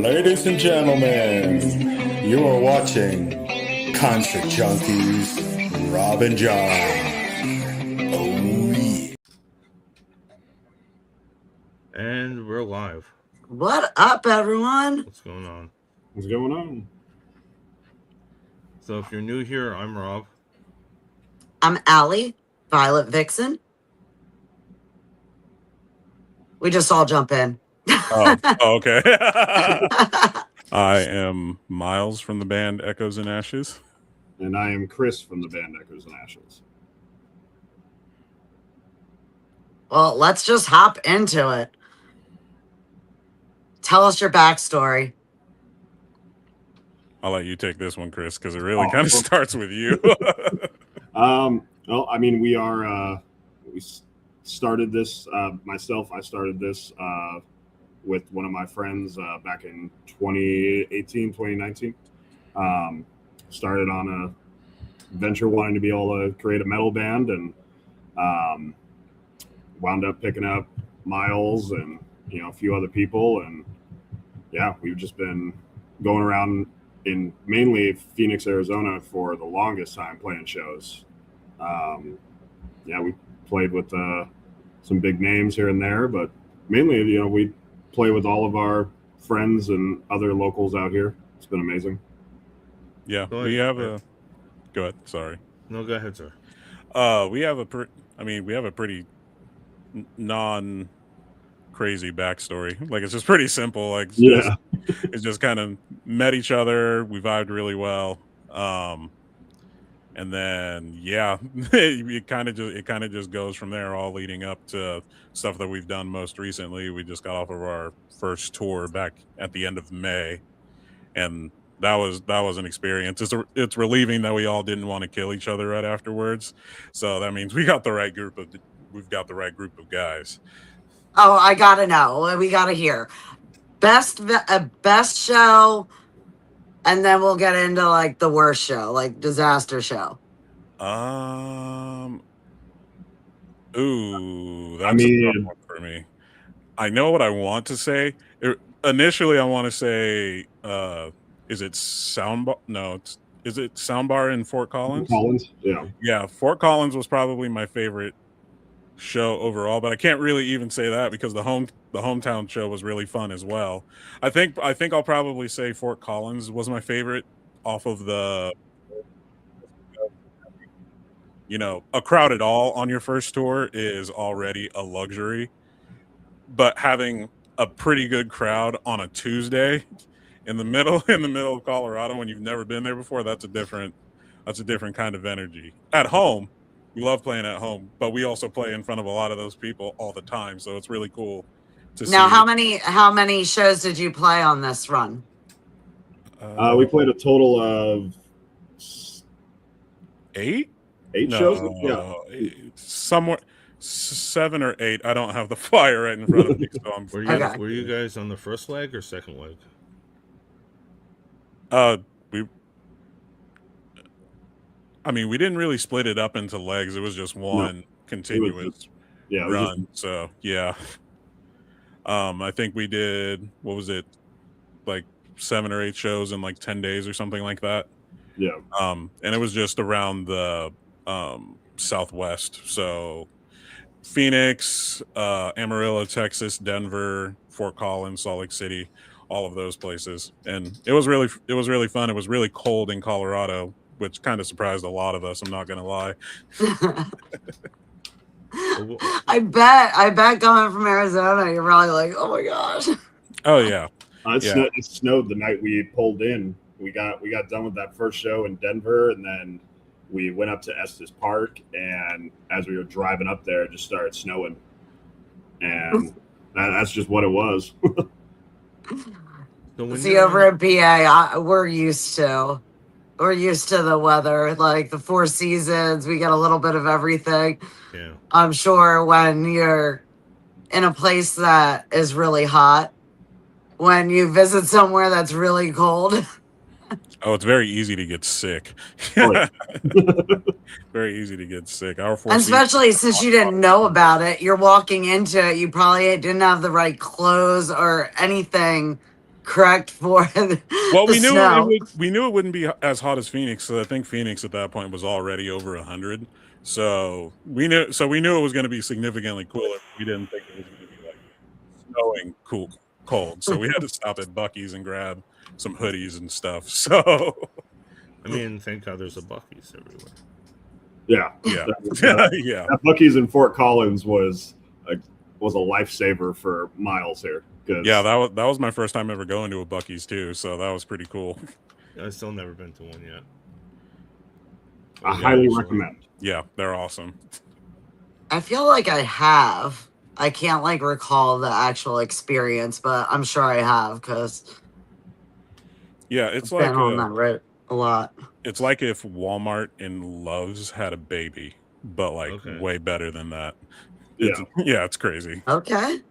Ladies and gentlemen, you are watching Concert Junkies, Rob and John. Oh, yeah. And we're live. What up, everyone? What's going on? What's going on? So if you're new here, I'm Rob. I'm Allie, Violet Vixen. We just all jump in. Oh, okay. I am Miles from the band Echoes and Ashes. And I am Chris from the band Echoes and Ashes. Well, let's just hop into it. Tell us your backstory. I'll let you take this one, Chris, because it really kind of starts with you. Well, I mean, we started this, I started this with one of my friends back in 2018, 2019. Started on a venture wanting to be able to create a metal band, and wound up picking up Miles and, a few other people. And yeah, we've just been going around in mainly Phoenix, Arizona for the longest time playing shows. We played with some big names here and there, but mainly, we play with all of our friends and other locals out here. It's been amazing. Yeah, we have a... Go ahead, sorry. No, go ahead, sir. We have a pretty non-crazy backstory. Like, it's just pretty simple. Like, it's just kind of met each other. We vibed really well. And then, it kind of just goes from there, all leading up to stuff that we've done most recently. We just got off of our first tour back at the end of May, and that was an experience. It's relieving that we all didn't want to kill each other right afterwards. So that means we've got the right group of guys. Oh, I gotta know. We gotta hear best show. And then we'll get into like the worst show, like disaster show. That's a tough one for me. I know what I want to say. Initially, I want to say, is it Soundbar? No, is it Soundbar in Fort Collins? Yeah. Fort Collins was probably my favorite show overall, but I can't really even say that because the hometown show was really fun as well. I think I'll probably say Fort Collins was my favorite off of the a crowd at all on your first tour is already a luxury, but having a pretty good crowd on a Tuesday in the middle of Colorado when you've never been there before, that's a different kind of energy. At home, we love playing at home, but we also play in front of a lot of those people all the time. So it's really cool to see. Now, how many shows did you play on this run? We played a total of 8 shows. Yeah, somewhere 7 or 8. I don't have the flyer right in front of me. So were you guys on the first leg or second leg? We didn't really split it up into legs. It was just one continuous run. So yeah. I think we did, what was it, like 7 or 8 shows in like 10 days or something like that. Yeah. And it was just around the Southwest. So Phoenix, Amarillo, Texas, Denver, Fort Collins, Salt Lake City, all of those places. And it was really fun. It was really cold in Colorado, which kind of surprised a lot of us. I'm not going to lie. I bet coming from Arizona, you're probably like, oh my gosh. Oh yeah. It snowed the night we pulled in. We got done with that first show in Denver, and then we went up to Estes Park, and as we were driving up there, it just started snowing. And that's just what it was. See, over at PA, we're used to the weather, like the 4 seasons. We get a little bit of everything. Yeah. I'm sure when you're in a place that is really hot, when you visit somewhere that's really cold. Oh, it's very easy to get sick. Very easy to get sick. Especially since you didn't know about it. You're walking into it. You probably didn't have the right clothes or anything correct for Well, the snow. we knew it wouldn't be as hot as Phoenix, so I think Phoenix at that point was already over 100. So we knew it was going to be significantly cooler. We didn't think it was going to be like snowing cold. So we had to stop at Buc-ee's and grab some hoodies and stuff. So I mean, thank God there's a Buc-ee's everywhere. Yeah, yeah, yeah. That Buc-ee's in Fort Collins was a lifesaver for Miles here. Yeah, that was my first time ever going to a Buc-ee's too, so that was pretty cool. I've still never been to one yet. I highly recommend. Yeah, they're awesome. I feel like I have. I can't like recall the actual experience, but I'm sure I have because Yeah, it's I've like been on that route a lot. It's like if Walmart and Love's had a baby, but like way better than that. It's crazy. Okay.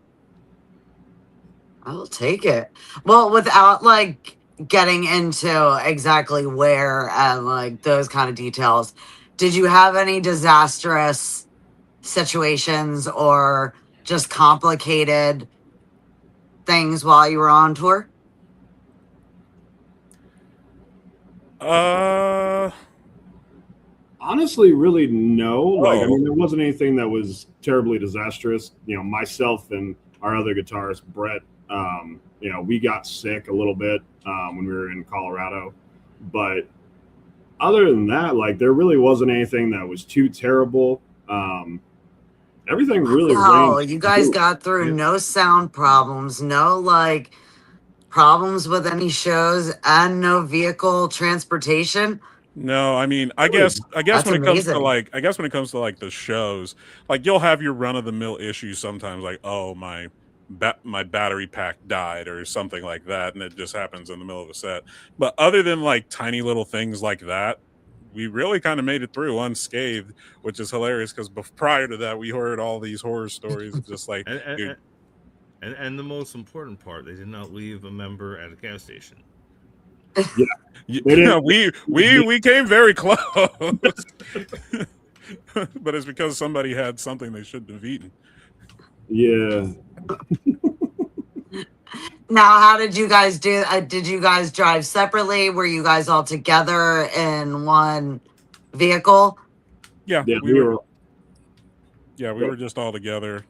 I'll take it. Well, without like getting into exactly where and like those kind of details, did you have any disastrous situations or just complicated things while you were on tour? Honestly, really no. Like, I mean, there wasn't anything that was terribly disastrous. You know, myself and our other guitarist, Brett, you know, we got sick a little bit when we were in Colorado. But other than that, like, there really wasn't anything that was too terrible. Everything really you guys got through no sound problems, no like problems with any shows, and no vehicle transportation. No, I mean, I guess when it comes to like the shows, like you'll have your run of the mill issues sometimes, like, oh, my battery pack died or something like that, and it just happens in the middle of a set. But other than like tiny little things like that, we really kind of made it through unscathed, which is hilarious because prior to that, we heard all these horror stories, just like. And the most important part, they did not leave a member at a gas station. Yeah, we came very close, but it's because somebody had something they shouldn't have eaten. Yeah. Now, how did you guys do? Did you guys drive separately? Were you guys all together in one vehicle? Yeah, we were. Yeah, we were just all together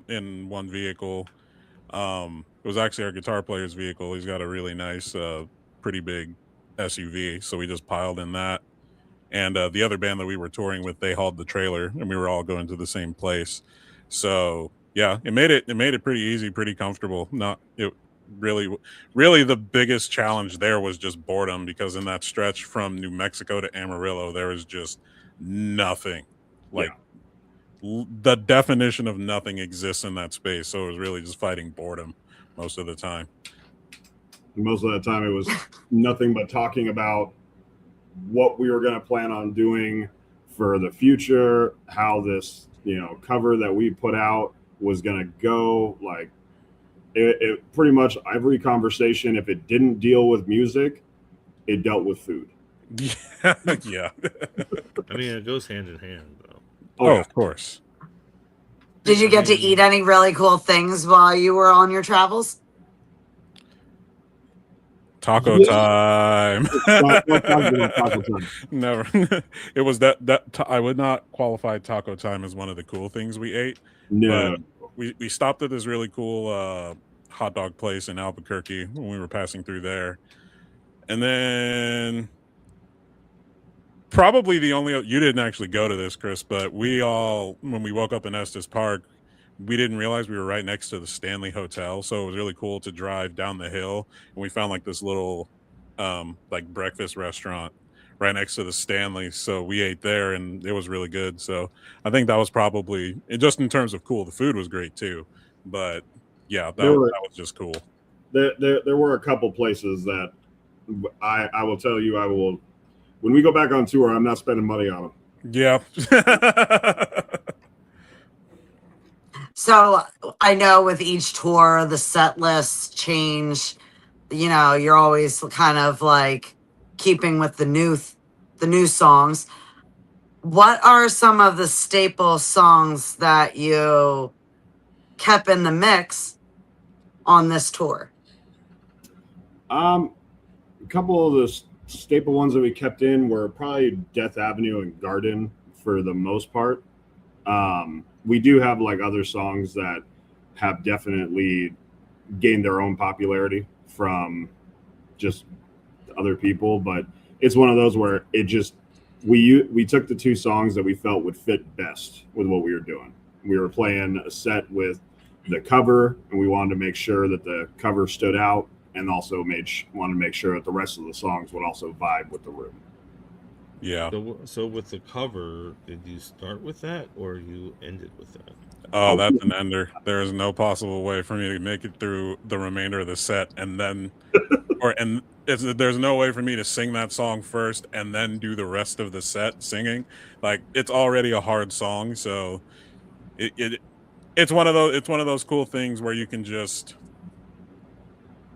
in one vehicle. It was actually our guitar player's vehicle. He's got a really nice, pretty big SUV, so we just piled in that. And the other band that we were touring with, they hauled the trailer, and we were all going to the same place. So yeah, it made it pretty easy, pretty comfortable. Really the biggest challenge there was just boredom, because in that stretch from New Mexico to Amarillo, there was just nothing. Like the definition of nothing exists in that space. So it was really just fighting boredom most of the time. Most of the time it was nothing but talking about what we were going to plan on doing for the future, how this, cover that we put out was going to go. Like it pretty much every conversation, if it didn't deal with music, it dealt with food. Yeah. I mean, it goes hand in hand, though. Oh, of course. Did you get to eat any really cool things while you were on your travels? Taco time. Never. It was that I would not qualify taco time as one of the cool things we ate. No. But we stopped at this really cool hot dog place in Albuquerque when we were passing through there. And then probably the only, you didn't actually go to this, Chris, but when we woke up in Estes Park, we didn't realize we were right next to the Stanley Hotel. So it was really cool to drive down the hill, and we found like this little like breakfast restaurant right next to the Stanley. So we ate there, and it was really good. So I think that was probably, just in terms of cool, the food was great too. But yeah, that was just cool. There were a couple places that I will tell you, when we go back on tour, I'm not spending money on them. Yeah. So I know with each tour, the set lists change. You're always kind of like keeping with the new songs. What are some of the staple songs that you kept in the mix on this tour? A couple of the staple ones that we kept in were probably Death Avenue and Garden for the most part. We do have like other songs that have definitely gained their own popularity from just other people, but it's one of those where it just we took the two songs that we felt would fit best with what we were doing. We were playing a set with the cover, and we wanted to make sure that the cover stood out, and also wanted to make sure that the rest of the songs would also vibe with the room. Yeah. So with the cover, did you start with that or you ended with that? Oh, that's an ender. There is no possible way for me to make it through the remainder of the set and then, there's no way for me to sing that song first and then do the rest of the set singing. Like, it's already a hard song, so it's one of those cool things where you can just,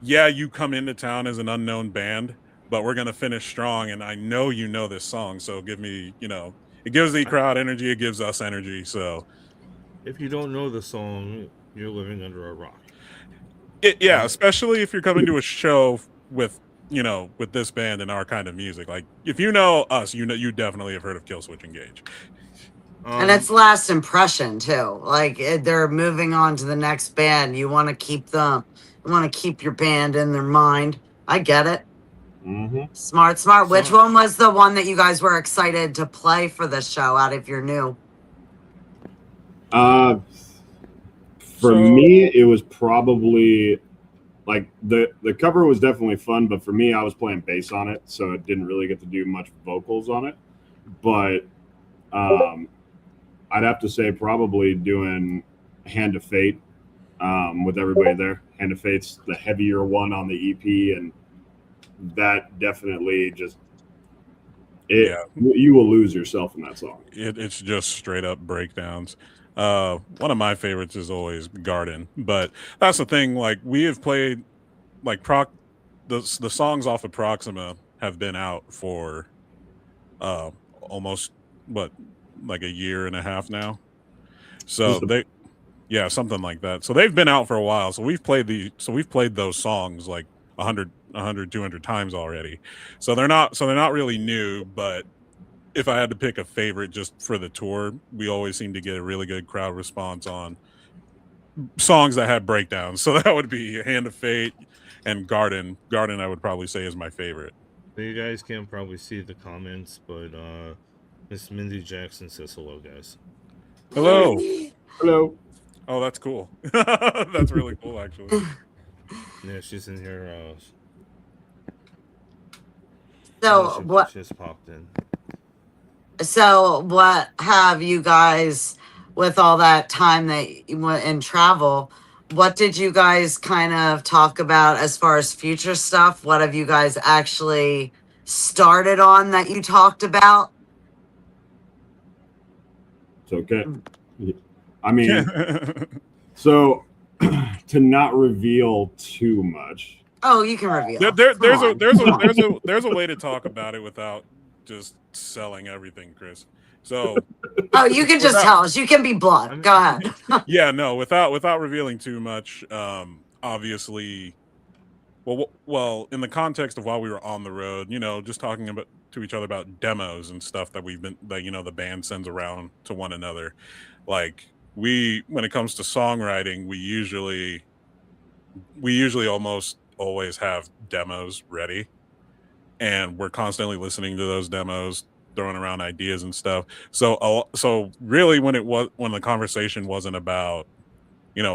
you come into town as an unknown band, but we're gonna finish strong, and I know you know this song, so give me, it gives the crowd energy, it gives us energy. So if you don't know the song, you're living under a rock. Especially if you're coming to a show with this band and our kind of music. Like, if you know us, you definitely have heard of Killswitch Engage. And it's last impression too. Like, they're moving on to the next band. You want to keep your band in their mind. I get it. Mm-hmm. Smart. Which one was the one that you guys were excited to play for the show out if you're new? For me, it was probably like the cover was definitely fun, but for me, I was playing bass on it, so it didn't really get to do much vocals on it. But I'd have to say probably doing Hand of Fate with everybody there. Hand of Fate's the heavier one on the EP, and that definitely just you will lose yourself in that song. It's just straight up breakdowns. One of my favorites is always Garden, but that's the thing. Like, we have played like the songs off of Proxima have been out for almost like a year and a half now. So something like that. So they've been out for a while. So we've played those songs like 100, 200 times already. So they're not really new, but if I had to pick a favorite just for the tour, we always seem to get a really good crowd response on songs that have breakdowns. So that would be Hand of Fate and Garden. Garden, I would probably say, is my favorite. So you guys can't probably see the comments, but Miss Mindy Jackson says hello, guys. Hello. Hello. Oh, that's cool. That's really cool, actually. Yeah, she's in here. So what? She just popped in. So what have you guys, with all that time that you went in travel, what did you guys kind of talk about as far as future stuff? What have you guys actually started on that you talked about? It's okay. I mean, so to not reveal too much. Oh, you can reveal. There's a way to talk about it without just selling everything, Chris. So you can just tell us. You can be blunt. Go ahead. without revealing too much. Obviously, well, in the context of while we were on the road, just talking to each other about demos and stuff that the band sends around to one another. Like, when it comes to songwriting, we usually almost always have demos ready, and we're constantly listening to those demos, throwing around ideas and stuff. So really, when the conversation wasn't about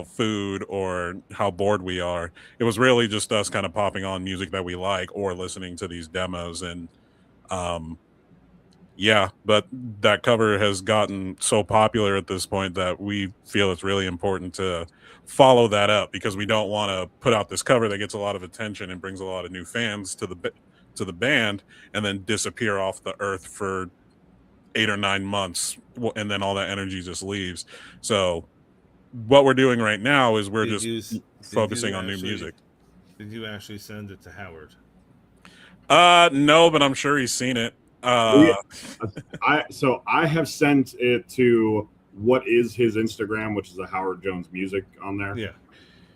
food or how bored we are, it was really just us kind of popping on music that we like or listening to these demos. And but that cover has gotten so popular at this point that we feel it's really important to follow that up, because we don't want to put out this cover that gets a lot of attention and brings a lot of new fans to the band and then disappear off the earth for 8 or 9 months, and then all that energy just leaves. So what we're doing right now is we're focusing on new music. Did you actually send it to Howard? No, but I'm sure he's seen it. I have sent it to what is his Instagram, which is a Howard Jones Music on there. Yeah.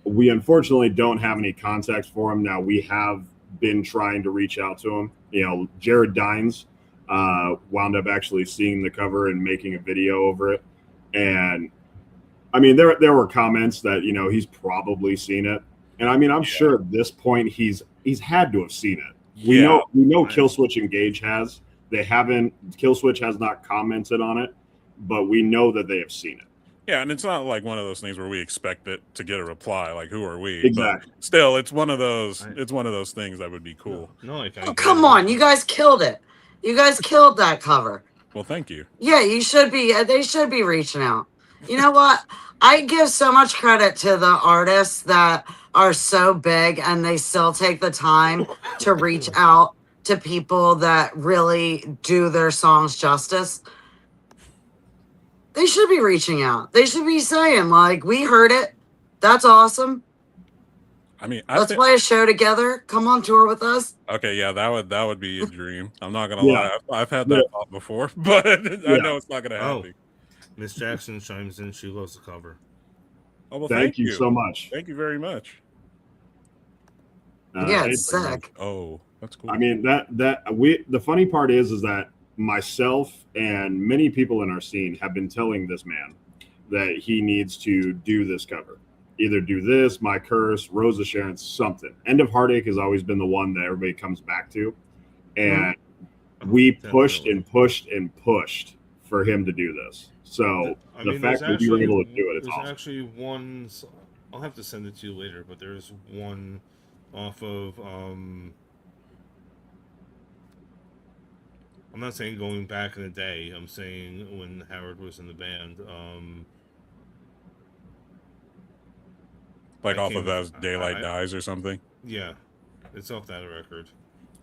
We unfortunately don't have any context for him now. We have been trying to reach out to him. You know, Jared Dines wound up actually seeing the cover and making a video over it. And I mean, there were comments that, you know, he's probably seen it. And I mean, I'm sure at this point he's had to have seen it. We know Killswitch Engage has. They haven't. Killswitch has not commented on it, but we know that they have seen it. Yeah, and it's not like one of those things where we expect it to get a reply. Like, who are we? Exactly. But still, it's one of those. It's one of those things that would be cool. No, like, Oh, come on, you guys killed it. You guys killed that cover. Well, thank you. Yeah, you should be. They should be reaching out. You know what? I give so much credit to the artists that are so big and they still take the time to reach out to people that really do their songs justice. They should be reaching out. They should be saying, like, we heard it. That's awesome. I mean, Let's play a show together. Come on tour with us. Okay, yeah, that would be a dream. I'm not gonna lie. I've had that thought before, but I know it's not gonna happen. Miss Jackson chimes in. She loves the cover. Oh, well, thank you so much. Thank you very much. Yeah, it's sick. Oh, that's cool. I mean, the funny part is that myself and many people in our scene have been telling this man that he needs to do this cover. Either do this, My Curse, Rose of Sharon, something. End of Heartache has always been the one that everybody comes back to. And we pushed and pushed and pushed for him to do this. So the fact that we were able to do it, it's awesome. There's actually one, I'll have to send it to you later, but there's one off of, I'm not saying going back in the day, I'm saying when Howard was in the band, like off of As Daylight Dies or something? Yeah, it's off that record.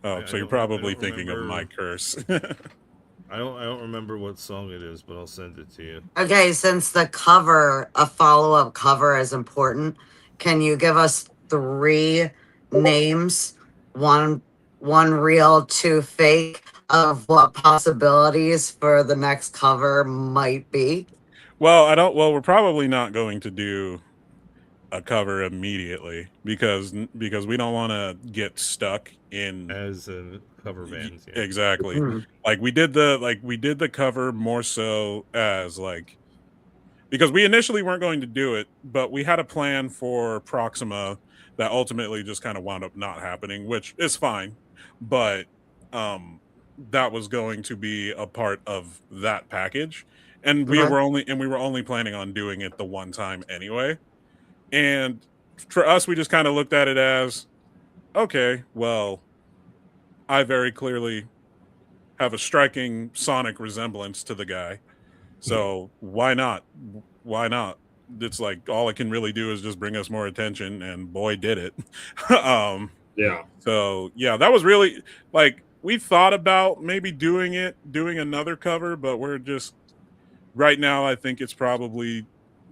Oh, so you're probably thinking of My Curse. I don't remember what song it is, but I'll send it to you. Okay, since the cover, a follow-up cover is important, can you give us 3 names, one real, 2 fake, of what possibilities for the next cover might be? Well, we're probably not going to do a cover immediately because we don't want to get stuck in as a cover band. Yeah. Exactly. Like we did the cover more so as like, because we initially weren't going to do it, but we had a plan for Proxima that ultimately just kind of wound up not happening, which is fine. But that was going to be a part of that package. And we were only planning on doing it the one time anyway. And for us, we just kind of looked at it as, okay, well, I very clearly have a striking sonic resemblance to the guy. So why not? Why not? It's like all it can really do is just bring us more attention, and boy, did it. Yeah. So yeah, that was really like, we thought about maybe doing another cover, but we're just right now, I think it's probably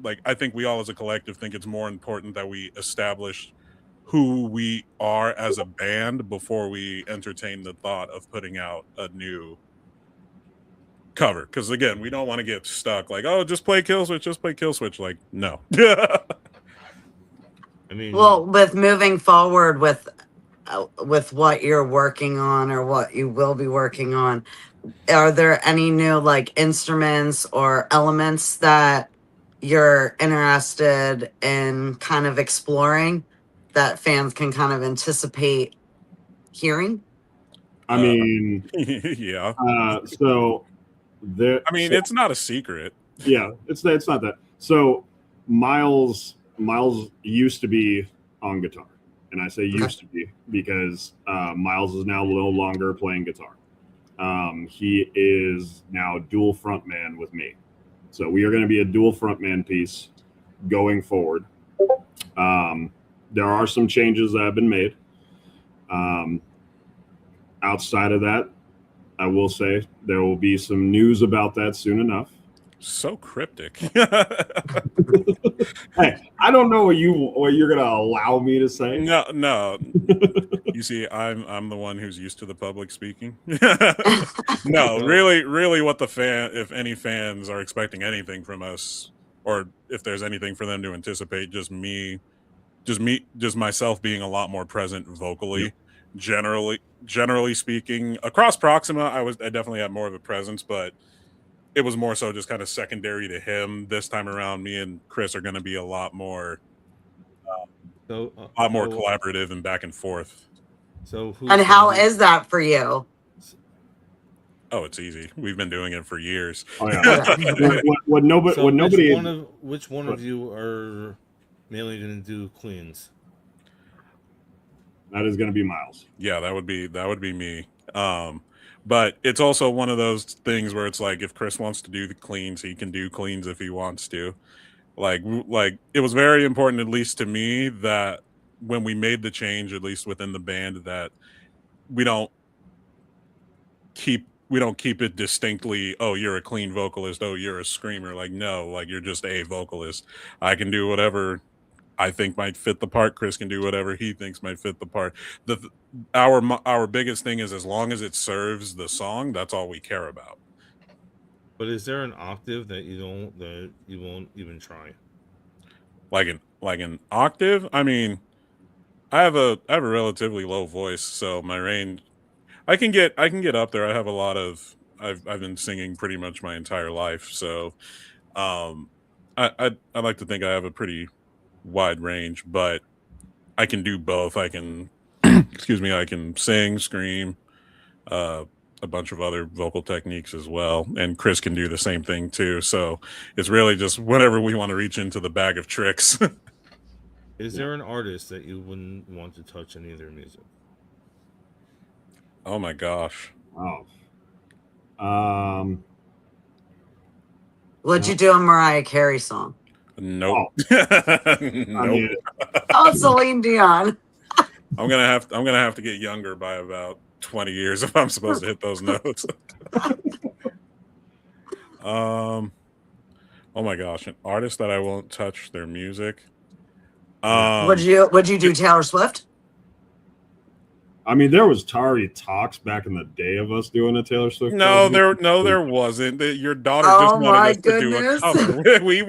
like, I think we all as a collective think it's more important that we establish who we are as a band before we entertain the thought of putting out a new cover. Because again, we don't want to get stuck like, oh, just play Killswitch. Like, no. I mean, well, with moving forward with what you're working on or what you will be working on, are there any new like instruments or elements that you're interested in kind of exploring that fans can kind of anticipate hearing? I mean, yeah. So there. I mean, it's not a secret. Yeah, it's not that. So Miles used to be on guitar, and I say used to be because Miles is now no longer playing guitar. He is now dual frontman with me. So we are going to be a dual frontman piece going forward. There are some changes that have been made. Outside of that, I will say there will be some news about that soon enough. So cryptic. Hey, I don't know what you're going to allow me to say. No. You see, I'm the one who's used to the public speaking. No, really what if any fans are expecting anything from us, or if there's anything for them to anticipate, just myself being a lot more present vocally generally speaking, across Proxima, I definitely had more of a presence, but it was more so just kind of secondary to him. This time around, me and Chris are going to be a lot more collaborative and back and forth. So who's And how gonna be- is that for you? Oh, it's easy. We've been doing it for years. Oh yeah. What nobody. So what nobody. which one of you are mainly going to do cleans? That is going to be Miles. Yeah, that would be me. But it's also one of those things where it's like if Chris wants to do the cleans, he can do cleans if he wants to. Like it was very important, at least to me, that when we made the change, at least within the band, that we don't keep it distinctly, oh, you're a clean vocalist, oh, you're a screamer. Like, no, like you're just a vocalist. I can do whatever I think might fit the part. Chris can do whatever he thinks might fit the part. Our biggest thing is as long as it serves the song, that's all we care about. But is there an octave that you won't even try? Like an octave? I mean, I have a relatively low voice, so my range I can get up there. I have a lot of I've been singing pretty much my entire life, so I like to think I have a pretty wide range, but I can do both. I can excuse me, I can sing, scream, a bunch of other vocal techniques as well, and Chris can do the same thing too. So it's really just whenever we want to reach into the bag of tricks. Is there an artist that you wouldn't want to touch any of their music? Oh my gosh. Oh. What'd you do a Mariah Carey song? Nope. I Nope. mean, Oh, Celine Dion. I'm gonna have to get younger by about 20 years if I'm supposed to hit those notes. Oh my gosh, an artist that I won't touch their music. Would you do Taylor Swift? I mean, there was Tari talks back in the day of us doing a Taylor Swift. No, cover. there wasn't. Your daughter Oh just wanted my us to do a goodness. cover. We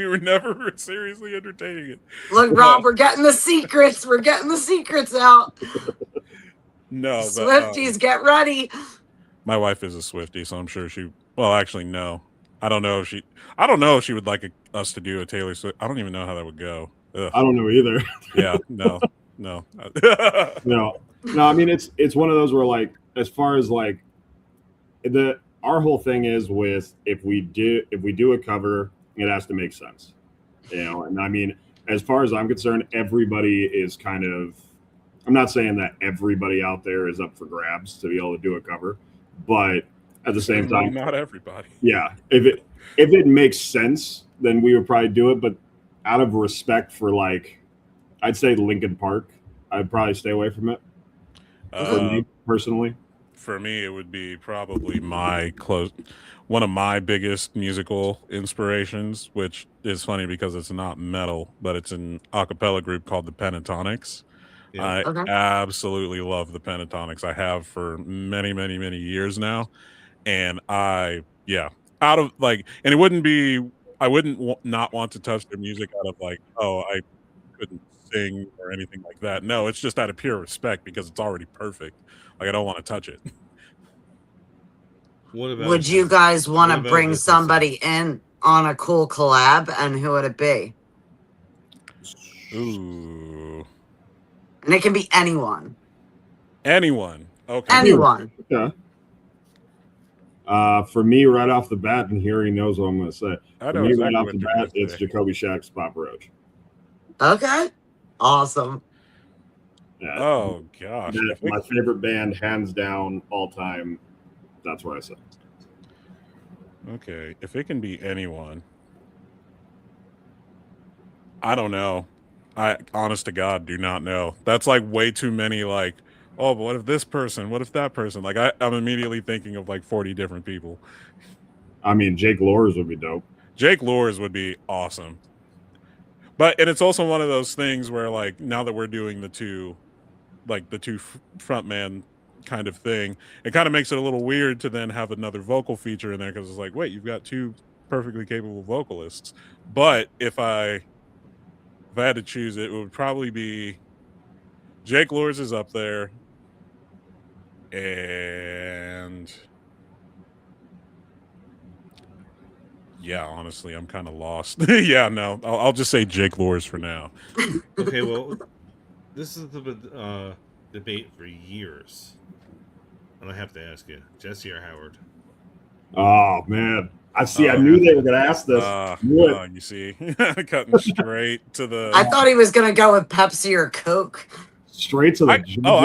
were never seriously entertaining it. Look, Rob, we're getting the secrets. We're getting the secrets out. No, Swifties, get ready. my wife is a Swiftie, so I'm sure she. Well, actually, no. I don't know if she would like us to do a Taylor Swift. I don't even know how that would go. Ugh. I don't know either. Yeah, no. No. I mean, it's one of those where, like, as far as like our whole thing is with if we do a cover, it has to make sense, And I mean, as far as I'm concerned, everybody is kind of. I'm not saying that everybody out there is up for grabs to be able to do a cover, but at the same time, not everybody. Yeah, if it makes sense, then we would probably do it. But out of respect for, like, I'd say Linkin Park, I'd probably stay away from it. For me personally, for me, it would be probably one of my biggest musical inspirations, which is funny because it's not metal, but it's an a cappella group called the Pentatonics. Yeah. I absolutely love the Pentatonics. I have for many, many, many years now. And and it wouldn't be, I wouldn't not want to touch their music out of like, oh, I couldn't sing or anything like that. No, it's just out of pure respect because it's already perfect. Like, I don't want to touch it. Would you guys want to bring somebody in on a cool collab, and who would it be? Ooh. And it can be anyone. Anyone. Okay. Anyone. Yeah. For me, right off the bat, and here he knows what I'm going to say. I For know me, exactly right off what the you're gonna bat, it's say. Jacoby Shack's Papa Roach. Okay. Awesome. Yeah. Oh gosh. That's my favorite band, hands down, all time. That's what I said. Okay. If it can be anyone, I don't know. I honest to God do not know. That's like way too many, like, oh, but what if this person? What if that person? Like I'm immediately thinking of like 40 different people. I mean, Jake Lors would be dope. Jake Lors would be awesome. And it's also one of those things where, like, now that we're doing the two frontman kind of thing, it kind of makes it a little weird to then have another vocal feature in there because it's like, wait, you've got two perfectly capable vocalists. But if I had to choose it would probably be Jake Lors is up there. And yeah, honestly, I'm kind of lost. Yeah, no, I'll just say Jake Lors for now. Okay, well, this is the debate for years, and I have to ask you, Jesse or Howard? Oh man, I knew they were going to ask this. You see, cutting straight to the. I thought he was gonna go with Pepsi or Coke. Straight to the. I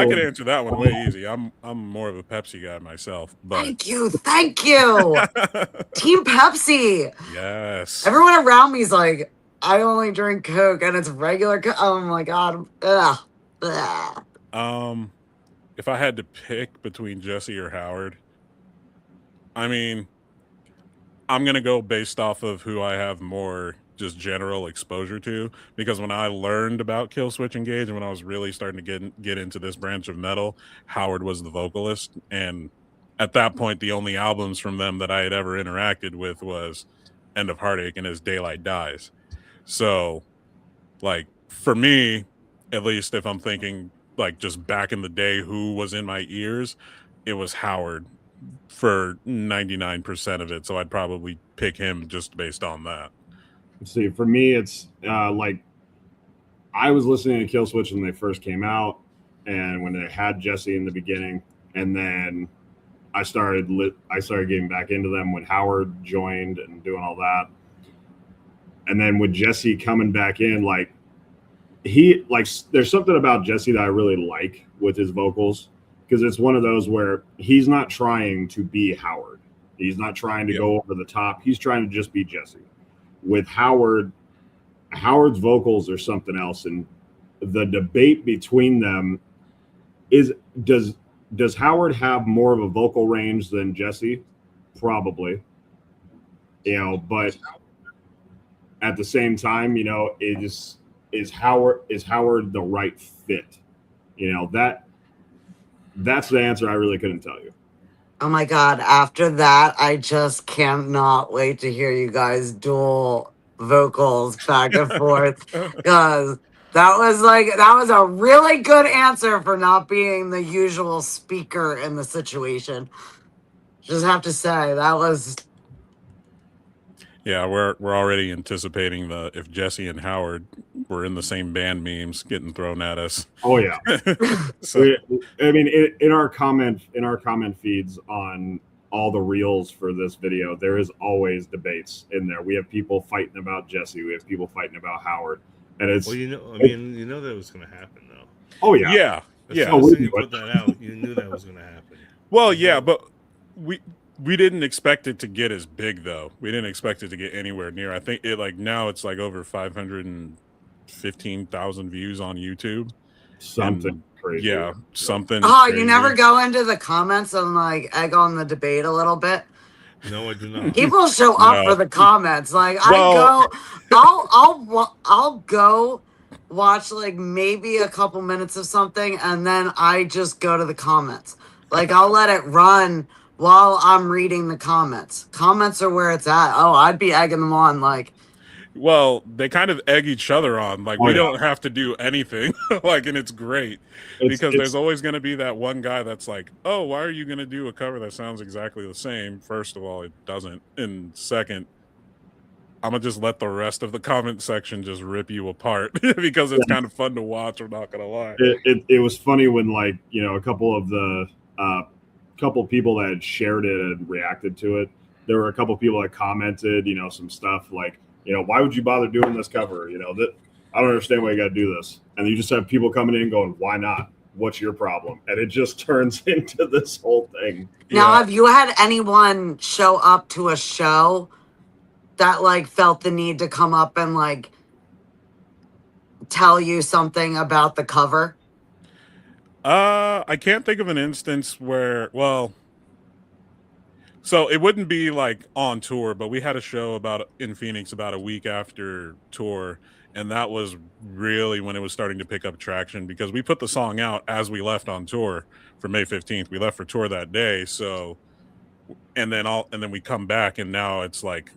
could answer that one way easy. I'm more of a Pepsi guy myself, but Thank you. Team Pepsi. Yes. Everyone around me is like, I only drink Coke and it's regular Coke. Oh my god. Ugh. Ugh. If I had to pick between Jesse or Howard, I mean, I'm gonna go based off of who I have more just general exposure to, because when I learned about Killswitch Engage and when I was really starting to get into this branch of metal, Howard was the vocalist, and at that point the only albums from them that I had ever interacted with was End of Heartache and As Daylight Dies. So like for me, at least if I'm thinking like just back in the day who was in my ears, it was Howard for 99% of it, so I'd probably pick him just based on that. See, for me, it's like I was listening to Killswitch when they first came out, and when they had Jesse in the beginning, and then I started getting back into them when Howard joined and doing all that, and then with Jesse coming back in, like there's something about Jesse that I really like with his vocals, because it's one of those where he's not trying to be Howard, he's not trying to go over the top, he's trying to just be Jesse. With Howard's vocals are something else, and the debate between them is does Howard have more of a vocal range than Jesse? Probably, but at the same time, is Howard the right fit? That's the answer I really couldn't tell you. Oh my god, after that, I just cannot wait to hear you guys dual vocals back and forth. Because that was a really good answer for not being the usual speaker in the situation. Just have to say, that was... Yeah, we're already anticipating if Jesse and Howard were in the same band memes getting thrown at us. Oh yeah. So. I mean, in our comment feeds on all the reels for this video, there is always debates in there. We have people fighting about Jesse, we have people fighting about Howard, and it's that was going to happen though. Oh yeah, yeah. As you put that out, you knew that was going to happen. Well, yeah, but we didn't expect it to get as big though. We didn't expect it to get anywhere near. I think now it's like over 515,000 views on YouTube. Something crazy. Yeah, something. Oh, crazy. You never go into the comments and like egg on the debate a little bit? No, I do not. People show up for the comments. Like I'll go watch like maybe a couple minutes of something, and then I just go to the comments. Like I'll let it run while I'm reading the comments. Comments are where it's at. Oh, I'd be egging them on. Like, well, they kind of egg each other on. Like, we don't have to do anything. Like, and it's great because there's always going to be that one guy that's like, oh, why are you going to do a cover that sounds exactly the same? First of all, it doesn't. And second, I'm going to just let the rest of the comment section just rip you apart because it's kind of fun to watch. I'm not going to lie. It was funny when, like, a couple of the people that had shared it and reacted to it, there were a couple people that commented, some stuff like, why would you bother doing this cover? That I don't understand why you got to do this. And you just have people coming in going, why not? What's your problem? And it just turns into this whole thing. Now, have you had anyone show up to a show that like felt the need to come up and like tell you something about the cover? I can't think of an instance where, so it wouldn't be like on tour, but we had a show in Phoenix about a week after tour, and that was really when it was starting to pick up traction because we put the song out as we left on tour for May 15th. We left for tour that day, so and then we come back, and now it's like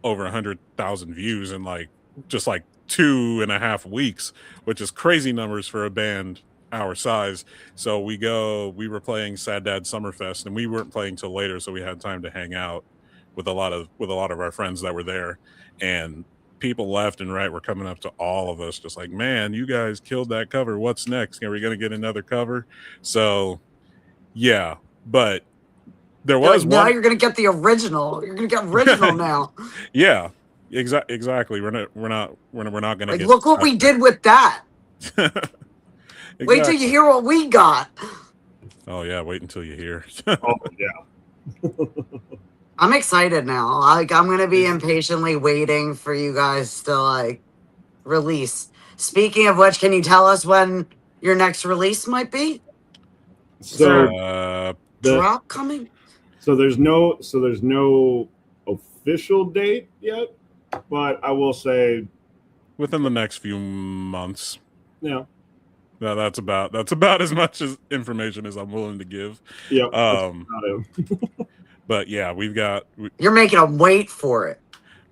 over 100,000 views in like just like 2.5 weeks, which is crazy numbers for a band our size. So we were playing Sad Dad Summerfest, and we weren't playing till later, so we had time to hang out with a lot of our friends that were there. And people left and right were coming up to all of us, just like, man, you guys killed that cover. What's next? Are we going to get another cover? So, yeah, but there was now one. you're gonna get the original. You're gonna get original now. Yeah, exactly. We're not going to Like, get. look what we did with that. Exactly. Wait till you hear what we got. Oh yeah, wait until you hear. Oh yeah. I'm excited now. Like, I'm gonna be impatiently waiting for you guys to like release. Speaking of which, can you tell us when your next release might be? So Drop coming? So there's no official date yet, but I will say within the next few months. Yeah. No, that's about as much as information as I'm willing to give. Yeah. But yeah, You're making them wait for it.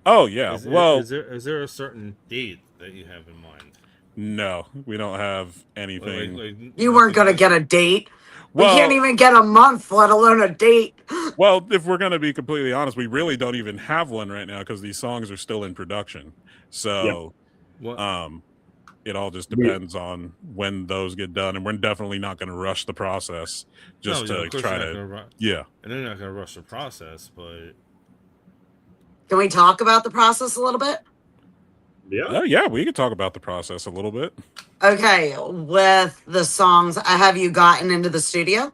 Oh yeah. Is there a certain date that you have in mind? No, we don't have anything. You weren't gonna get a date. We can't even get a month, let alone a date. Well, if we're gonna be completely honest, we really don't even have one right now because these songs are still in production. So, it all just depends on when those get done, and we're definitely not going to rush the process just to try to. Yeah, and they're not going to rush the process, but can we talk about the process a little bit? Yeah, yeah, we can talk about the process a little bit. Okay, with the songs, have you gotten into the studio?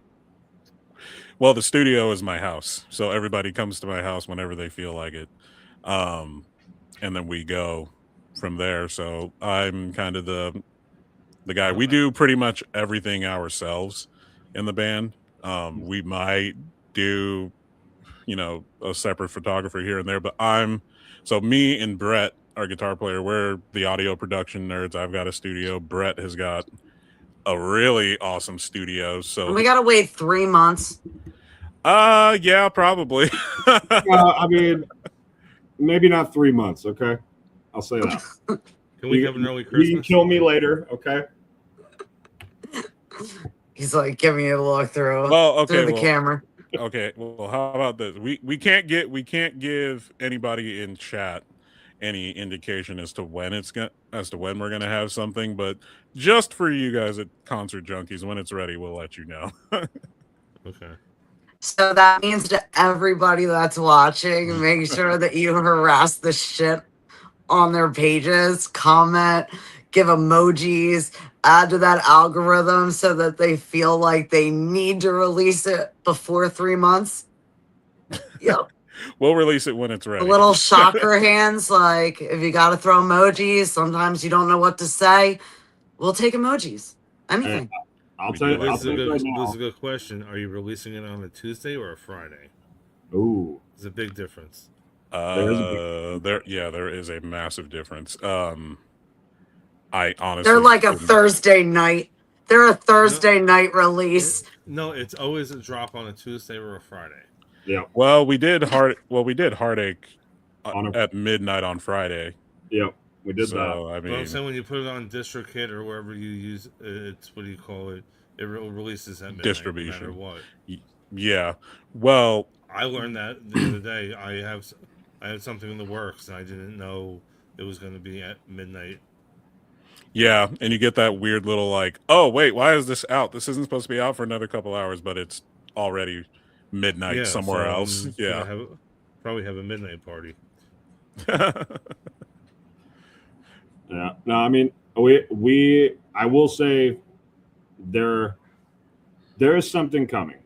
Well, the studio is my house, so everybody comes to my house whenever they feel like it, and then we go from there. So I'm kind of the guy. We do pretty much everything ourselves in the band. We might do, a separate photographer here and there, but me and Brett, our guitar player, we're the audio production nerds. I've got a studio. Brett has got a really awesome studio. So and we gotta wait 3 months. Yeah, probably. I mean, maybe not 3 months. Okay. I'll say that. Can we have an early Christmas? You can kill me later, okay? He's like giving you a look through the camera. Okay, well, how about this? We can't give anybody in chat any indication as to when we're gonna have something, but just for you guys at Concert Junkies, when it's ready, we'll let you know. Okay. So that means to everybody that's watching, make sure that you harass the shit on their pages, comment, give emojis, add to that algorithm so that they feel like they need to release it before 3 months. Yep. We'll release it when it's ready. The little shocker hands, like if you got to throw emojis, sometimes you don't know what to say. We'll take emojis. Anything. I'll tell you. This is a good question. Are you releasing it on a Tuesday or a Friday? Ooh, there's a big difference. There is a massive difference. I honestly, they're like a Thursday night. They're a Thursday night release. No, it's always a drop on a Tuesday or a Friday. Yeah. Well, we did Heartache at midnight on Friday. Yeah, we did that. I mean, I'm saying when you put it on DistroKid or wherever you use it's what do you call it? It releases at midnight, distribution. No matter what. Yeah. Well, I learned that the other day. I had something in the works and I didn't know it was going to be at midnight. Yeah, and you get that weird little like, oh wait, why is this out? This isn't supposed to be out for another couple hours, but it's already midnight somewhere else. Yeah, probably have a midnight party. Yeah. No, I mean, I will say there is something coming,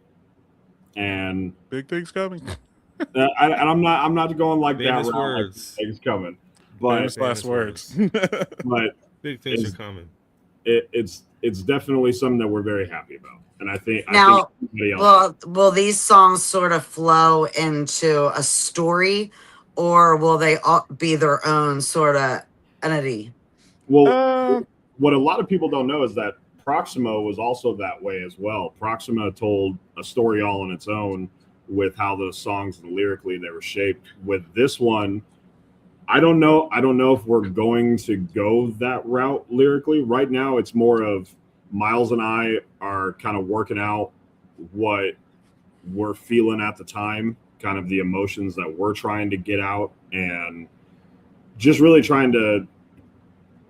and big things coming. I'm not going like famous that. Words. Like things coming, but famous last words. But big things are coming. It's definitely something that we're very happy about, and I think will these songs sort of flow into a story, or will they be their own sort of entity? Well, what a lot of people don't know is that Proxima was also that way as well. Proxima told a story all on its own with how those songs and lyrically they were shaped. With this one, I don't know if we're going to go that route lyrically. Right now, it's more of Miles and I are kind of working out what we're feeling at the time, kind of the emotions that we're trying to get out, and just really trying to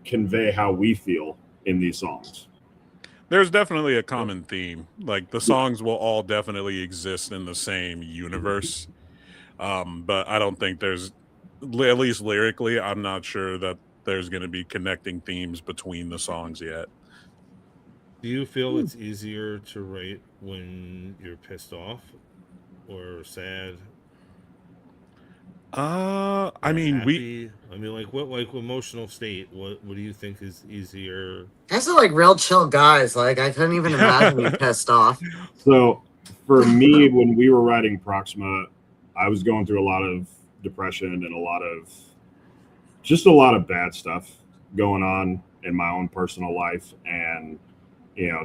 convey how we feel in these songs. There's definitely a common theme. Like the songs will all definitely exist in the same universe. But I don't think there's, at least lyrically, I'm not sure that there's going to be connecting themes between the songs yet. Do you feel it's easier to write when you're pissed off or sad? I mean, happy? Like what, like emotional state? What do you think is easier? Guys are like real chill guys. Like I couldn't even imagine you pissed off. So for me, when we were writing Proxima, I was going through a lot of depression and a lot of bad stuff going on in my own personal life, and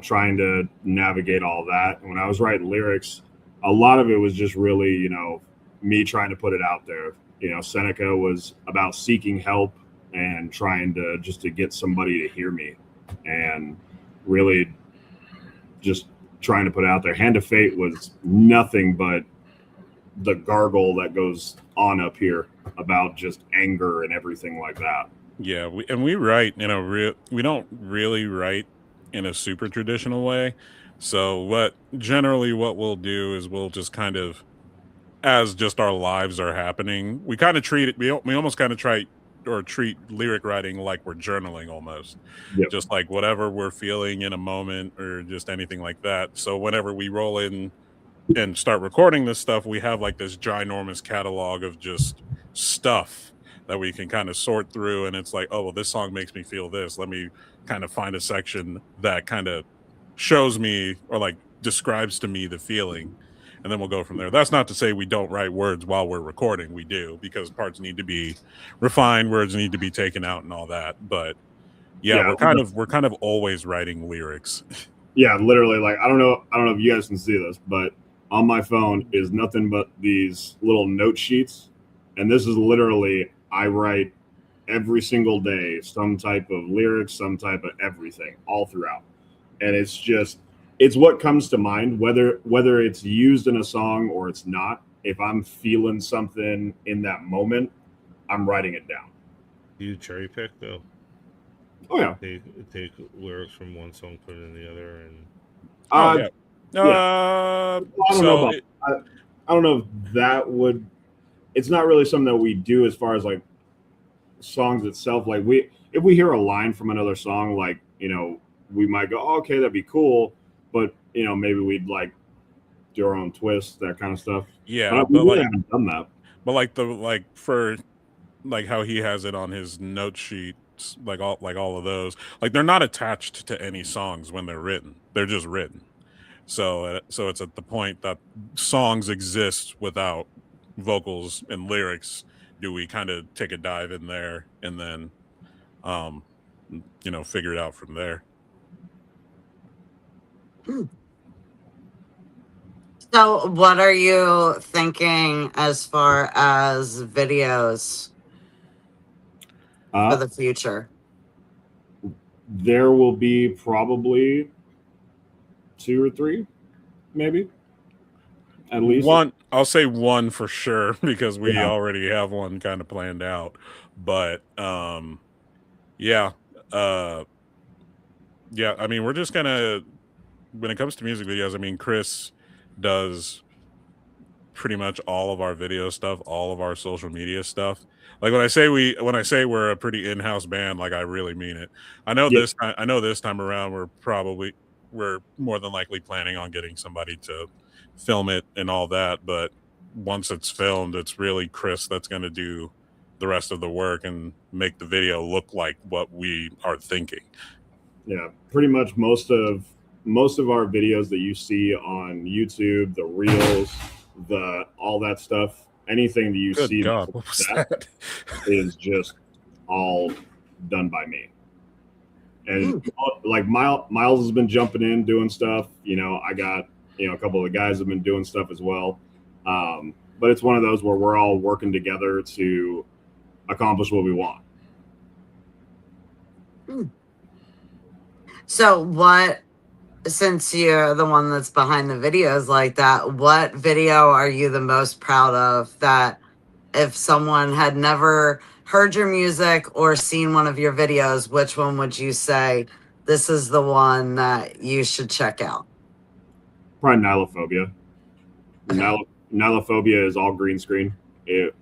trying to navigate all that. And when I was writing lyrics, a lot of it was just really me trying to put it out there. Seneca was about seeking help and trying to get somebody to hear me, and really just trying to put it out there. Hand of Fate was nothing but the gargle that goes on up here about just anger and everything like that. Yeah, we write we don't really write in a super traditional way. So what we'll do is we'll just kind of, as just our lives are happening, we kind of treat it. We almost kind of treat lyric writing like we're journaling almost. Yep. Just like whatever we're feeling in a moment or just anything like that. So whenever we roll in and start recording this stuff, we have like this ginormous catalog of just stuff that we can kind of sort through, and it's like, oh well, this song makes me feel this, let me kind of find a section that kind of shows me or like describes to me the feeling, and then we'll go from there. That's not to say we don't write words while we're recording. We do, because parts need to be refined, words need to be taken out and all that. But yeah, we're kind of always writing lyrics. Yeah, literally. Like I don't know if you guys can see this, but on my phone is nothing but these little note sheets, and this is literally, I write every single day some type of lyrics, some type of everything all throughout. And it's what comes to mind, whether it's used in a song or it's not. If I'm feeling something in that moment, I'm writing it down. Do you cherry pick though? Oh yeah. Take lyrics from one song, put it in the other, and yeah. I don't know if that would. It's not really something that we do as far as like songs itself. Like if we hear a line from another song, like we might go, oh, okay, that'd be cool, but maybe we'd like do our own twist, that kind of stuff. Yeah, but we haven't done that. But for how he has it on his note sheets, like all of those, like they're not attached to any songs when they're written. They're just written. So it's at the point that songs exist without vocals and lyrics. Do we kind of take a dive in there and then, figure it out from there? So, what are you thinking as far as videos for the future? There will be probably 2 or 3, maybe. At least one. I'll say one for sure, because we already have one kind of planned out. But yeah. I mean, we're just gonna, when it comes to music videos, I mean, Chris does pretty much all of our video stuff, all of our social media stuff. Like when I say we're a pretty in-house band, like I really mean it. I know this time around we're more than likely planning on getting somebody to film it and all that, but once it's filmed, it's really Chris that's going to do the rest of the work and make the video look like what we are thinking. Yeah, pretty much most of our videos that you see on YouTube, the reels, all that stuff, anything that you Good see God, what was that? is just all done by me. And like Miles has been jumping in doing stuff. I got a couple of the guys have been doing stuff as well. But it's one of those where we're all working together to accomplish what we want. So what, since you're the one that's behind the videos like that, what video are you the most proud of that if someone had never heard your music or seen one of your videos, which one would you say this is the one that you should check out? Probably Nilophobia. Nilophobia is all green screen. And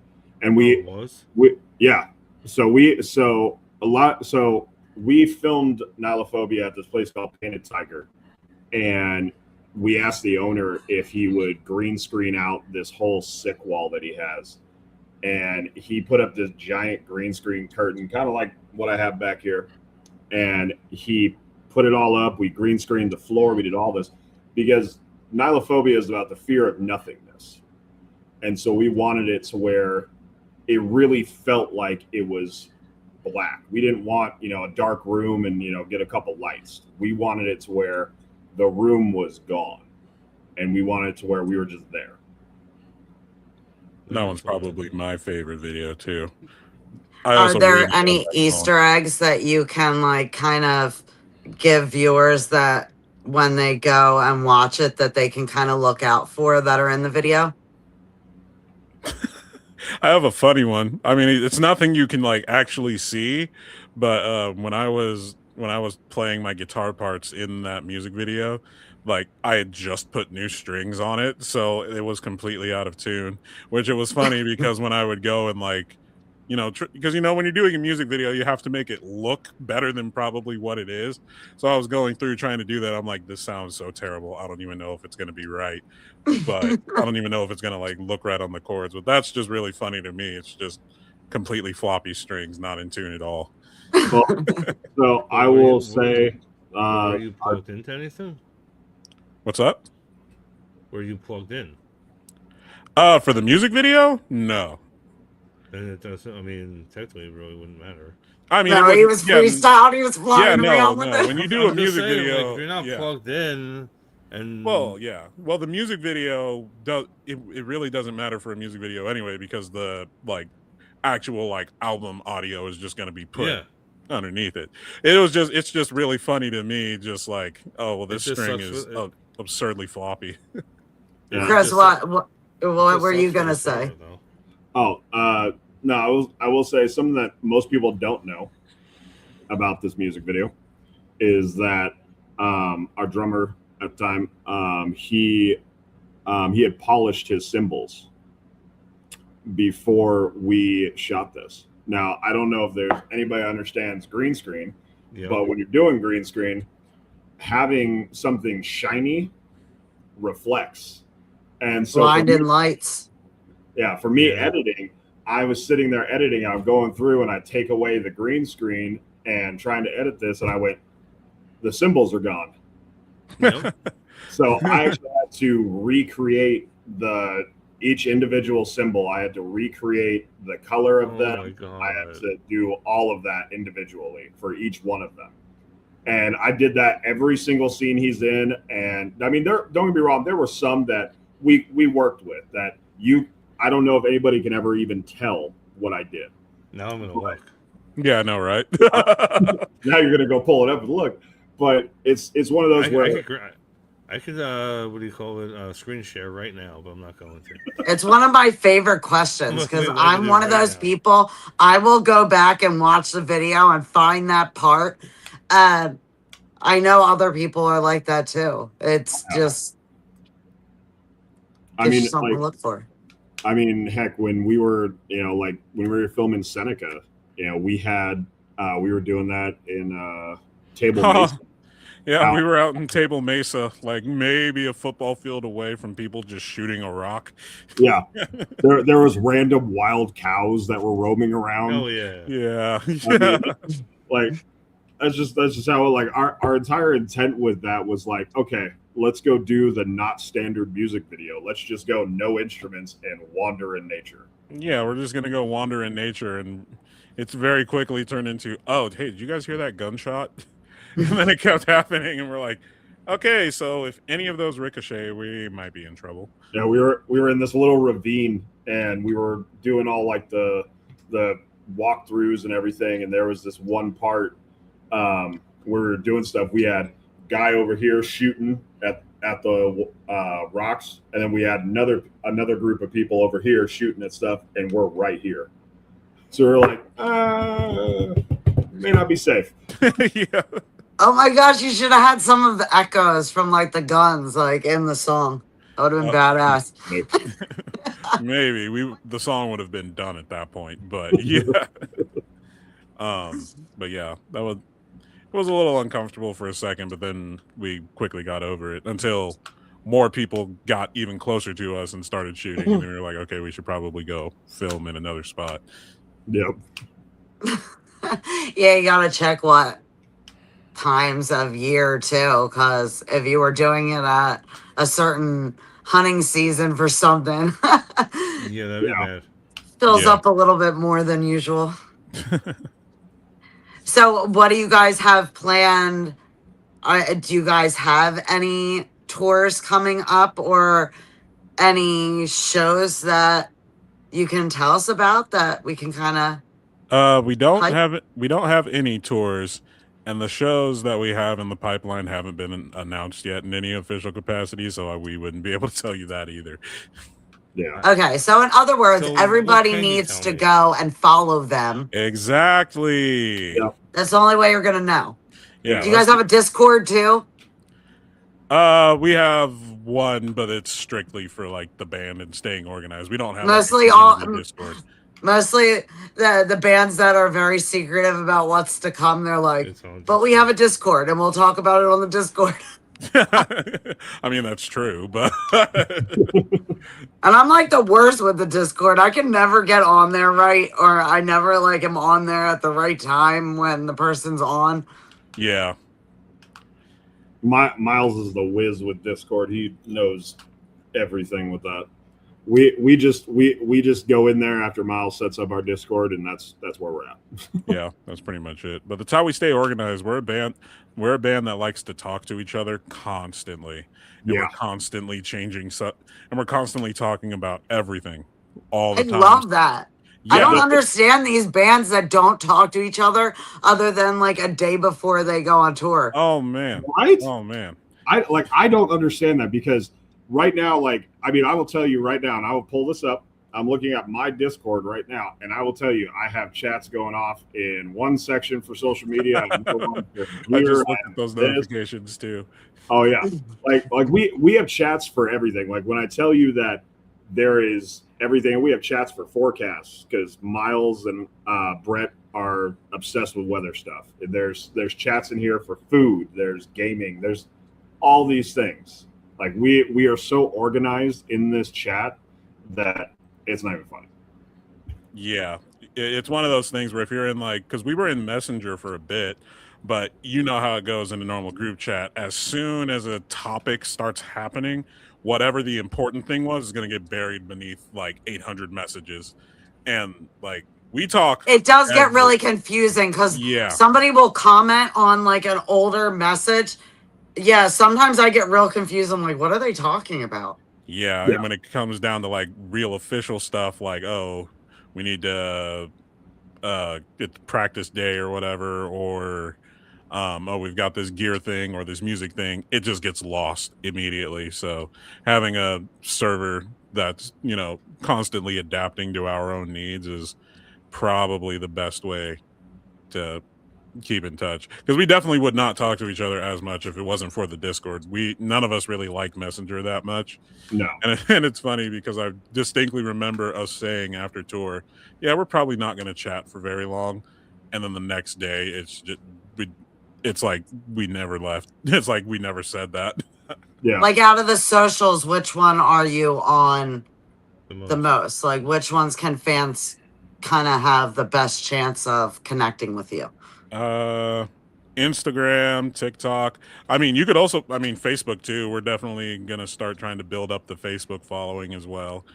It was. we we filmed Nilophobia at this place called Painted Tiger, and we asked the owner if he would green screen out this whole sick wall that he has, and he put up this giant green screen curtain, kind of like what I have back here, and he put it all up. We green screened the floor. We did all this because Nilophobia is about the fear of nothingness, and so we wanted it to where it really felt like it was black. We didn't want, a dark room and, get a couple lights. We wanted it to where the room was gone, and we wanted it to where we were just there. That one's probably my favorite video too. Are there any Easter eggs that you can like kind of give viewers that when they go and watch it that they can kind of look out for that are in the video? I have a funny one. I mean, it's nothing you can like actually see, but when I was playing my guitar parts in that music video, like I had just put new strings on it, so it was completely out of tune, which it was funny because when I would go and like, because when you're doing a music video, you have to make it look better than probably what it is. So I was going through trying to do that. I'm like, this sounds so terrible. I don't even know if it's going to be right, but I don't even know if it's going to like look right on the chords. But that's just really funny to me. It's just completely floppy strings, not in tune at all. Well, so I will say, were you plugged into anything? What's up? Were you plugged in? For the music video? No. Then it doesn't. I mean, technically, it really wouldn't matter. I mean, no, he was freestyle. He was flying around with it. When you do a music video, like, if you're not plugged in, and well, the music video does. It really doesn't matter for a music video anyway because the like actual like album audio is just going to be put underneath it. It's just really funny to me. Just like, oh well, this string is absurdly floppy. Chris, what were you gonna say? No, I will say something that most people don't know about this music video is that our drummer at the time, he had polished his cymbals before we shot this. Now, I don't know if there's anybody understands green screen, but when you're doing green screen, having something shiny reflects. And so blinding lights. Yeah, for me editing, I was sitting there editing. I'm going through and I take away the green screen and trying to edit this, and I went, the symbols are gone. So I actually had to recreate each individual symbol. I had to recreate the color of them. I had to do all of that individually for each one of them. And I did that every single scene he's in. And I mean, don't get me wrong, there were some that we worked with that I don't know if anybody can ever even tell what I did. Now I'm gonna look. Yeah, I know, right? Now you're gonna go pull it up and look. But it's one of those where I could what do you call it? Screen share right now, but I'm not going to. It's one of my favorite questions because I'm one of those people. I will go back and watch the video and find that part. I know other people are like that too. It's just something to look for. I mean, heck, when we were, when we were filming Seneca, we were doing that in Table Mesa. Yeah, we were out in Table Mesa, like maybe a football field away from people just shooting a rock. Yeah, there was random wild cows that were roaming around. Oh yeah, yeah. I mean, like that's just how like our entire intent with that was like, okay, let's go do the not standard music video. Let's just go no instruments and wander in nature. Yeah, we're just gonna go wander in nature, and it's very quickly turned into, oh, hey, did you guys hear that gunshot? And then it kept happening, and we're like, okay, so if any of those ricochet, we might be in trouble. Yeah, we were in this little ravine, and we were doing all like the walkthroughs and everything, and there was this one part were doing stuff, we had guy over here shooting at the rocks, and then we had another group of people over here shooting at stuff, and we're right here. So we're like, may not be safe. Yeah. Oh my gosh, you should have had some of the echoes from like the guns like in the song. That would have been badass. Maybe the song would have been done at that point, but yeah. But yeah, it was a little uncomfortable for a second, but then we quickly got over it until more people got even closer to us and started shooting, and we were like, okay, we should probably go film in another spot. Yep. Yeah, you gotta check what times of year too, because if you were doing it at a certain hunting season for something, Yeah, that'd be bad. fills Yeah. up a little bit more than usual. So what do you guys have planned? Do you guys have any tours coming up or any shows that you can tell us about that we can kind of We don't Hype. have any tours, and the shows that we have in the pipeline haven't been announced yet in any official capacity, so we wouldn't be able to tell you that either. Yeah. Okay, so in other words, So what everybody can you needs tell to me? go and follow them. Exactly. Yeah. That's the only way you're gonna know. Yeah. Do you guys have a Discord too? We have one, but it's strictly for like the band and staying organized. We don't have Mostly like, a all- community Discord. Mostly the bands that are very secretive about what's to come. They're like, It's all but we have a Discord and we'll talk about it on the Discord. I mean, that's true, but And I'm like the worst with the Discord. I can never get on there right, or I never like am on there at the right time when the person's on. yeah. Miles is the whiz with Discord. He knows everything with that. We just go in there after Miles sets up our Discord, and that's where we're at. Yeah, that's pretty much it. But that's how we stay organized. We're a band that likes to talk to each other constantly. And Yeah. we're constantly changing and we're constantly talking about everything all the I time. love that. Yeah, I don't but- understand these bands that don't talk to each other other than like a day before they go on tour. oh man. Right? Oh man. I don't understand that, because right now, like, I mean, I will tell you right now, and I will pull this up. I'm looking at my Discord right now, and I will tell you, I have chats going off in one section for social media. And another one for I here, just looked I at those have this. notifications too. Oh yeah, like we have chats for everything. Like when I tell you that there is everything, we have chats for forecasts because Miles and Brett are obsessed with weather stuff. There's chats in here for food. There's gaming. There's all these things. Like we are so organized in this chat that it's not even funny. Yeah, it's one of those things where if you're in like, because we were in Messenger for a bit, but you know how it goes in a normal group chat. As soon as a topic starts happening, whatever the important thing was is going to get buried beneath like 800 messages. And like we talk. It does get every- really confusing because Yeah. somebody will comment on like an older message. Yeah, sometimes I get real confused. I'm like, what are they talking about? Yeah, Yeah. and when it comes down to like real official stuff, like we need to get practice day or whatever, or we've got this gear thing or this music thing, it just gets lost immediately. So having a server that's constantly adapting to our own needs is probably the best way to keep in touch, because we definitely would not talk to each other as much if it wasn't for the Discord. None of us really like Messenger that much. No. And it's funny because I distinctly remember us saying after tour, yeah, we're probably not going to chat for very long. And then the next day, it's like we never left. It's like we never said that. Yeah. Like out of the socials, which one are you on the most? Like which ones can fans kind of have the best chance of connecting with you? Instagram, TikTok. I mean, you could also, Facebook too. We're definitely going to start trying to build up the Facebook following as well.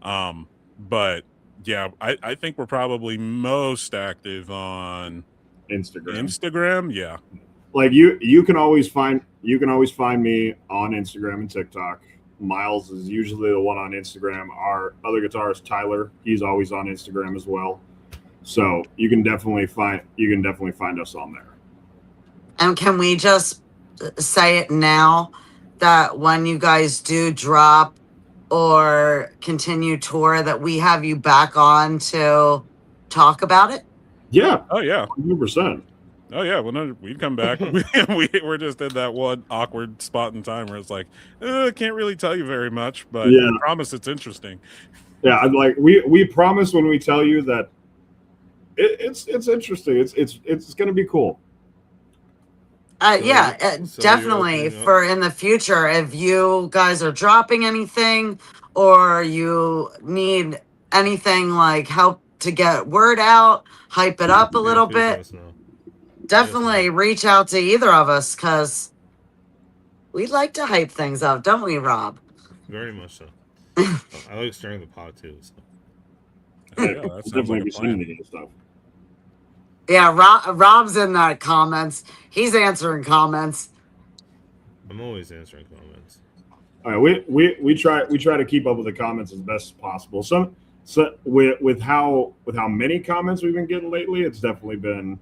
But yeah, I think we're probably most active on Instagram. Yeah. Like you can always find me on Instagram and TikTok. Miles is usually the one on Instagram. Our other guitarist Tyler, he's always on Instagram as well. So you can definitely find us on there. And can we just say it now that when you guys do drop or continue tour, that we have you back on to talk about it? Yeah, Oh yeah. 100%. Oh yeah. Well, no, we'd come back. We're just in that one awkward spot in time where it's like, I can't really tell you very much, but Yeah. I promise it's interesting. Yeah, I'm like we promise when we tell you that it's interesting. It's going to be cool. Yeah, So you're definitely. opening up- For in the future, if you guys are dropping anything or you need anything like help to get word out, hype it up a Yeah, little please let bit, us know. definitely reach out to either of us because we'd like to hype things up, don't we, Rob? Very much so. I like stirring the pot too. So. Yeah, We'll that sounds definitely like be a plan. sending you stuff. Yeah, Rob's in the comments. He's answering comments. I'm always answering comments. All right, we try to keep up with the comments as best as possible. So with how many comments we've been getting lately, it's definitely been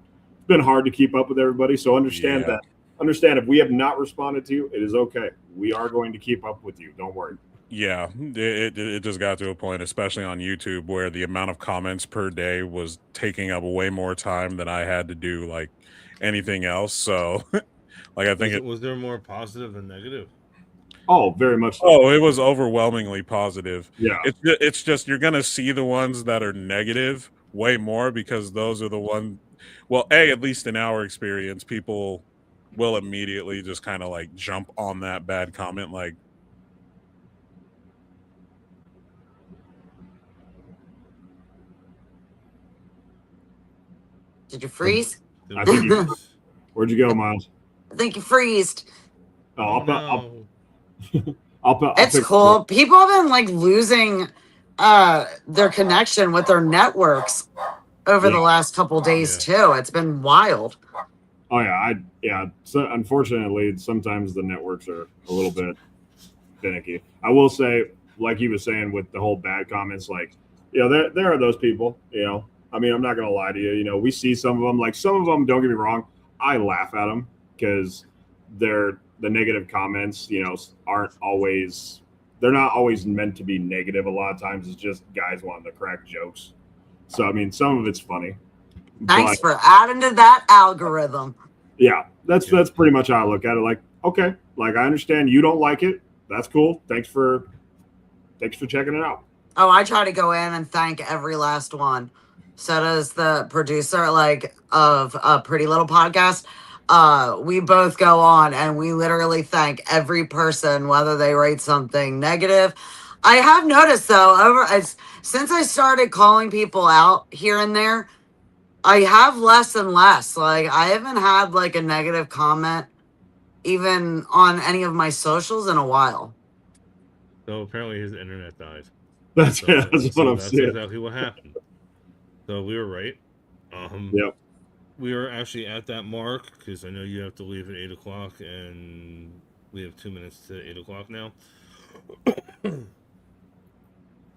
hard to keep up with everybody. So understand Yeah. if we have not responded to you, it is okay. We are going to keep up with you. Don't worry. Yeah, it just got to a point, especially on YouTube, where the amount of comments per day was taking up way more time than I had to do like anything else. So, like, I think Was there more positive than negative? Oh, very much so. Oh, it was overwhelmingly positive. Yeah. It's just you're gonna see the ones that are negative way more because those are the ones. Well, at least in our experience, people will immediately just kind of like jump on that bad comment, like. Did you freeze? I think where'd you go, Miles? I think you freezed. Oh, No. I'll It's pick- cool. People have been like losing their connection with their networks over the Yeah. last couple days too. It's been wild. Oh yeah, So unfortunately, sometimes the networks are a little bit finicky. I will say, like he was saying with the whole bad comments, like there are those people. I mean, I'm not gonna lie to you. We see some of them. Like some of them, don't get me wrong, I laugh at them because the negative comments. Aren't always. They're not always meant to be negative. A lot of times, it's just guys wanting to crack jokes. So I mean, some of it's funny. Thanks but- for adding to that algorithm. Yeah, that's pretty much how I look at it. Like, okay, like I understand you don't like it. That's cool. Thanks for checking it out. Oh, I try to go in and thank every last one. So does the producer, like, of a Pretty Little Podcast. We both go on and we literally thank every person, whether they write something negative. I have noticed though, since I started calling people out here and there, I have less and less. Like, I haven't had like a negative comment even on any of my socials in a while. So apparently his internet died. That's So what I'm that's saying. exactly what happened. So we were right. Yep. We were actually at that mark because I know you have to leave at 8:00, and we have 2 minutes to 8:00 now.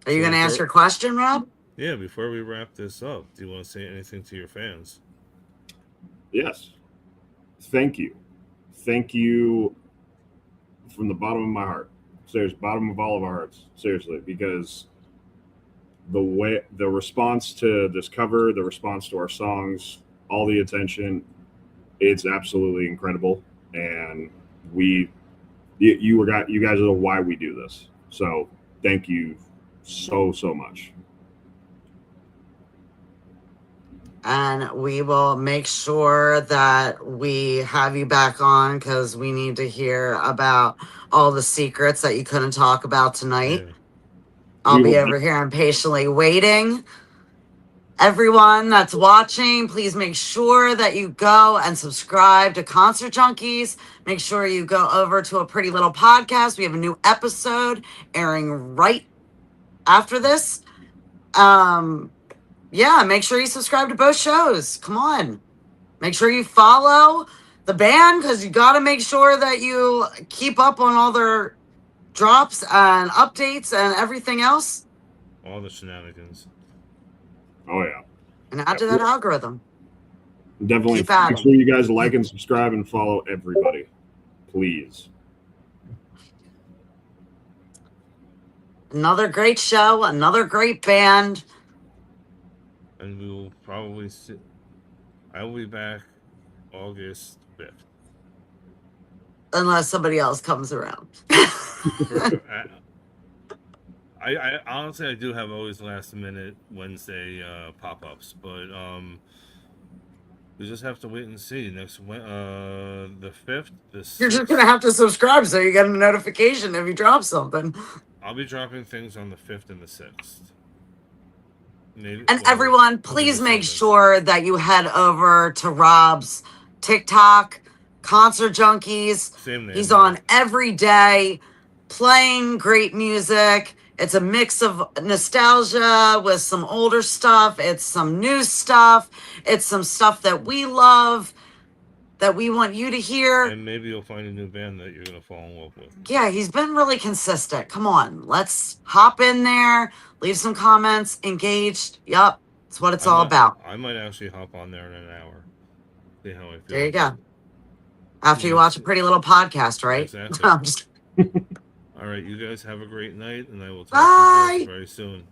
Are you going to ask your question, Rob? Yeah, before we wrap this up, do you want to say anything to your fans? Yes. Thank you from the bottom of my heart. Seriously, bottom of all of our hearts. Seriously, because the response to this cover, the response to our songs, all the attention, it's absolutely incredible. And you guys are why we do this. So thank you so much. And we will make sure that we have you back on because we need to hear about all the secrets that you couldn't talk about tonight. Yeah. I'll We be will- over here and patiently waiting. Everyone that's watching, please make sure that you go and subscribe to Concert Junkies. Make sure you go over to A Pretty Little Podcast. We have a new episode airing right after this. Yeah, make sure you subscribe to both shows. Come on. Make sure you follow the band because you got to make sure that you keep up on all their drops and updates and everything else. All the shenanigans. Oh yeah. And add to that algorithm. Definitely Keep at make 'em. sure you guys like and subscribe and follow everybody, please. Another great show, another great band. And we will probably see. I will be back August 5th. Unless somebody else comes around. I honestly I do have always last minute Wednesday pop ups, but we just have to wait and see. The 5th, the 6th, You're just gonna have to subscribe so you get a notification if you drop something. I'll be dropping things on the 5th and the 6th. Maybe, And well, everyone, maybe please the make 7th. sure that you head over to Rob's TikTok, Concert Junkies. Same name. He's on every day playing great music. It's a mix of nostalgia with some older stuff. It's some new stuff. It's some stuff that we love that we want you to hear. And maybe you'll find a new band that you're going to fall in love with. Yeah, he's been really consistent. Come on, let's hop in there, leave some comments, engaged. Yup, that's what it's all about. I might actually hop on there in an hour. See how I feel. There you go. After you watch a pretty little podcast, right? Exactly. I'm just All right, you guys have a great night, and I will talk to you Bye. guys very soon.